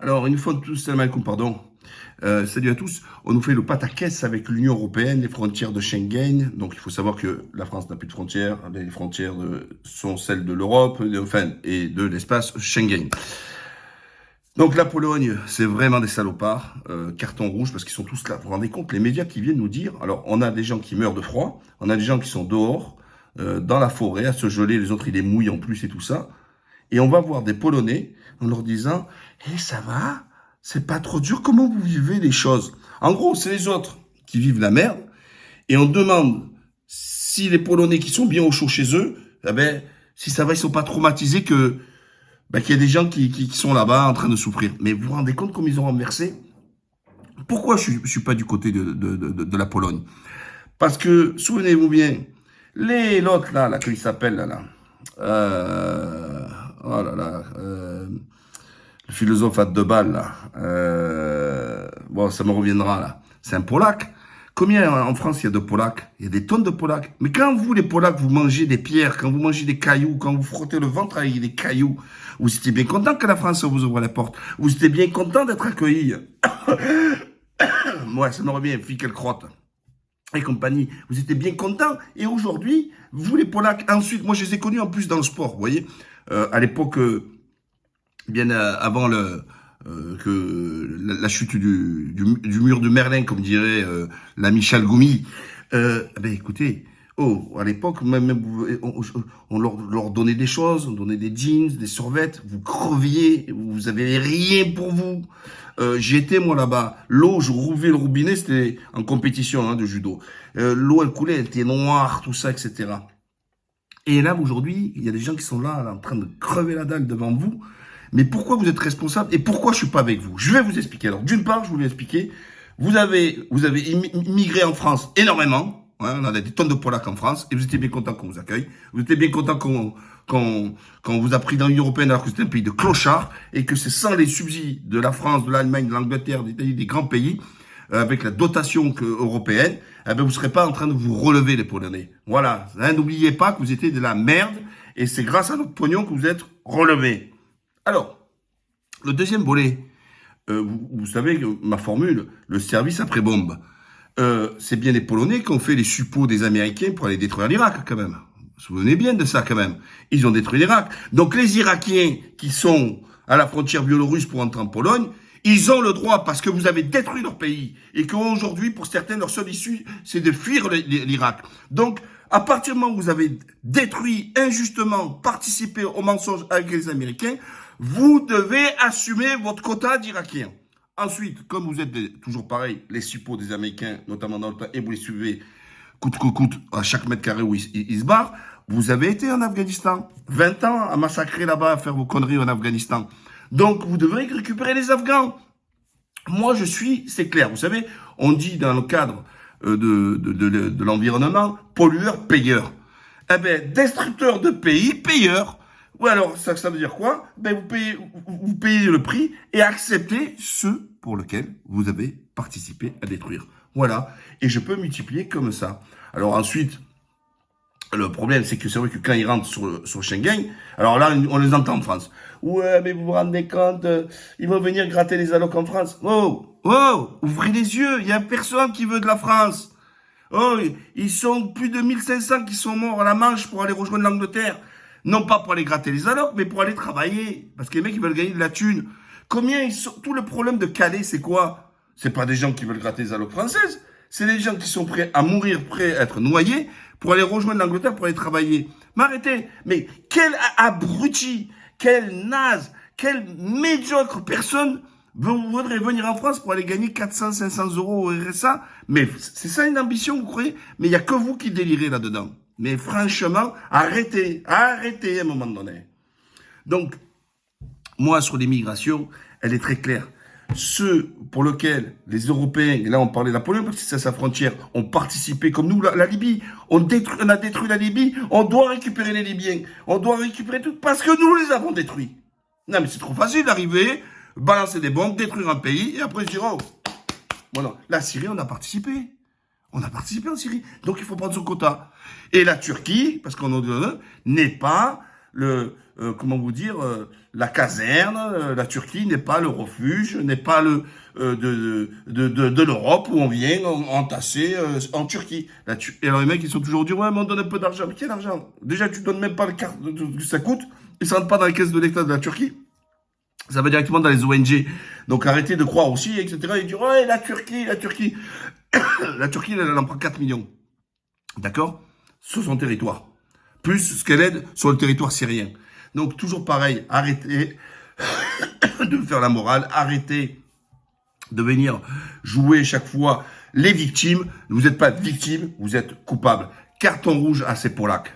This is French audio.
Alors, une fois de tous, salam alaikum, pardon. Salut à tous. On nous fait le pataquès avec l'Union européenne, les frontières de Schengen. Donc, il faut savoir que la France n'a plus de frontières. Les frontières sont celles de l'Europe, enfin, et de l'espace Schengen. Donc, la Pologne, c'est vraiment des salopards. Carton rouge, parce qu'ils sont tous là. Vous vous rendez compte, les médias qui viennent nous dire... Alors, on a des gens qui meurent de froid. On a des gens qui sont dehors, dans la forêt, à se geler. Les autres, ils les mouillent en plus et tout ça. Et on va voir des Polonais en leur disant « Eh, ça va? C'est pas trop dur? Comment vous vivez les choses ?» En gros, c'est les autres qui vivent la merde. Et on demande si les Polonais qui sont bien au chaud chez eux, eh ben, si ça va, ils sont pas traumatisés qu'il y a des gens qui sont là-bas en train de souffrir. Mais vous vous rendez compte comme ils ont renversé? Pourquoi je suis pas du côté de la Pologne? Parce que, souvenez-vous bien, l'autre là, comment il s'appelle là, oh là là, le philosophe à deux balles, là. Bon, ça me reviendra, là. C'est un Polac. Combien en France il y a de Polacs? Il y a des tonnes de Polacs. Mais quand vous, les Polacs, vous mangez des pierres, quand vous mangez des cailloux, quand vous frottez le ventre avec des cailloux, vous étiez bien content que la France vous ouvre les portes. Vous étiez bien content d'être accueillis. Ouais, ça me revient, Fickel crotte et compagnie. Vous étiez bien content. Et aujourd'hui, vous, les Polacs, ensuite, moi, je les ai connus en plus dans le sport, vous voyez. À l'époque, bien avant la chute du mur de Merlin, comme dirait l'ami Chalgoumi. Écoutez, à l'époque, on leur donnait des choses, on donnait des jeans, des survettes, vous creviez, vous avez rien pour vous. J'étais moi là-bas, l'eau, je rouvrais le robinet, c'était en compétition de judo. L'eau elle coulait, elle était noire, tout ça, etc. Et là aujourd'hui, il y a des gens qui sont là en train de crever la dalle devant vous. Mais pourquoi vous êtes responsable et pourquoi je suis pas avec vous? Je vais vous expliquer. Alors, d'une part, je voulais expliquer, vous avez immigré en France énormément. Hein, on a des tonnes de Polacs en France et vous étiez bien content qu'on vous accueille. Vous étiez bien content qu'on vous a pris dans l'Union européenne alors que c'était un pays de clochards et que c'est sans les subsides de la France, de l'Allemagne, de l'Angleterre, des grands pays, avec la dotation européenne, vous serez pas en train de vous relever les Polonais. Voilà. Hein, n'oubliez pas que vous étiez de la merde et c'est grâce à notre pognon que vous êtes relevés. Alors, le deuxième volet, vous savez ma formule, le service après bombe. C'est bien les Polonais qui ont fait les suppôts des Américains pour aller détruire l'Irak, quand même. Vous vous souvenez bien de ça, quand même. Ils ont détruit l'Irak. Donc, les Irakiens qui sont à la frontière biélorusse pour entrer en Pologne, ils ont le droit parce que vous avez détruit leur pays. Et qu'aujourd'hui, pour certains, leur seule issue, c'est de fuir l'Irak. Donc, à partir du moment où vous avez détruit injustement, participé au mensonge avec les Américains, vous devez assumer votre quota d'Irakiens. Ensuite, comme vous êtes toujours pareil, les suppôts des Américains, notamment dans le temps, et vous les suivez coûte que coûte à chaque mètre carré où ils se barrent, vous avez été en Afghanistan. 20 ans à massacrer là-bas, à faire vos conneries en Afghanistan. Donc, vous devez récupérer les Afghans. Moi, c'est clair. Vous savez, on dit dans le cadre de l'environnement, pollueur, payeur. Destructeur de pays, payeur. Ou alors, ça veut dire quoi? Vous payez le prix et acceptez ceux pour lesquels vous avez participé à détruire. Voilà. Et je peux multiplier comme ça. Alors ensuite, le problème, c'est que c'est vrai que quand ils rentrent sur Schengen, alors là, on les entend en France. Ouais, mais vous vous rendez compte, ils vont venir gratter les allocs en France. Oh, ouvrez les yeux, il y a personne qui veut de la France. Oh, ils sont plus de 1500 qui sont morts à la Manche pour aller rejoindre l'Angleterre. Non pas pour aller gratter les allocs, mais pour aller travailler. Parce que les mecs, ils veulent gagner de la thune. Tout le problème de Calais, c'est quoi? C'est pas des gens qui veulent gratter les allocs françaises. C'est des gens qui sont prêts à mourir, prêts à être noyés, pour aller rejoindre l'Angleterre, pour aller travailler. Mais arrêtez. Mais quel abruti, quel naze, quelle médiocre personne voudrait venir en France pour aller gagner 400, 500 euros au RSA? Mais c'est ça une ambition, vous croyez? Mais il n'y a que vous qui délirez là-dedans. Mais franchement, arrêtez à un moment donné. Donc, moi, sur l'immigration, elle est très claire. Ceux pour lesquels les Européens, et là on parlait de la Pologne parce que c'est sa frontière, ont participé, comme nous, la Libye, on a détruit la Libye, on doit récupérer les Libyens, on doit récupérer tout, parce que nous les avons détruits. Non mais c'est trop facile d'arriver, balancer des bombes, détruire un pays, et après dire, oh, voilà, la Syrie, on a participé. On a participé en Syrie. Donc, il faut prendre son quota. Et la Turquie, parce qu'on n'est pas comment vous dire, la caserne, la Turquie n'est pas le refuge, n'est pas le de l'Europe où on vient entasser en Turquie. Et alors les mecs, ils sont toujours dit, ouais, mais on donne un peu d'argent. Mais quel argent? Déjà, tu donnes même pas le quart que ça coûte, et ça rentre pas dans la caisse de l'État de la Turquie. Ça va directement dans les ONG. Donc arrêtez de croire aussi, etc. Et dire, ouais, la Turquie, la Turquie. La Turquie, elle en prend 4 millions. D'accord? Sur son territoire. Plus ce qu'elle aide sur le territoire syrien. Donc toujours pareil, arrêtez de faire la morale, arrêtez de venir jouer chaque fois les victimes. Vous n'êtes pas victime, vous êtes coupable. Carton rouge à ces Polacs.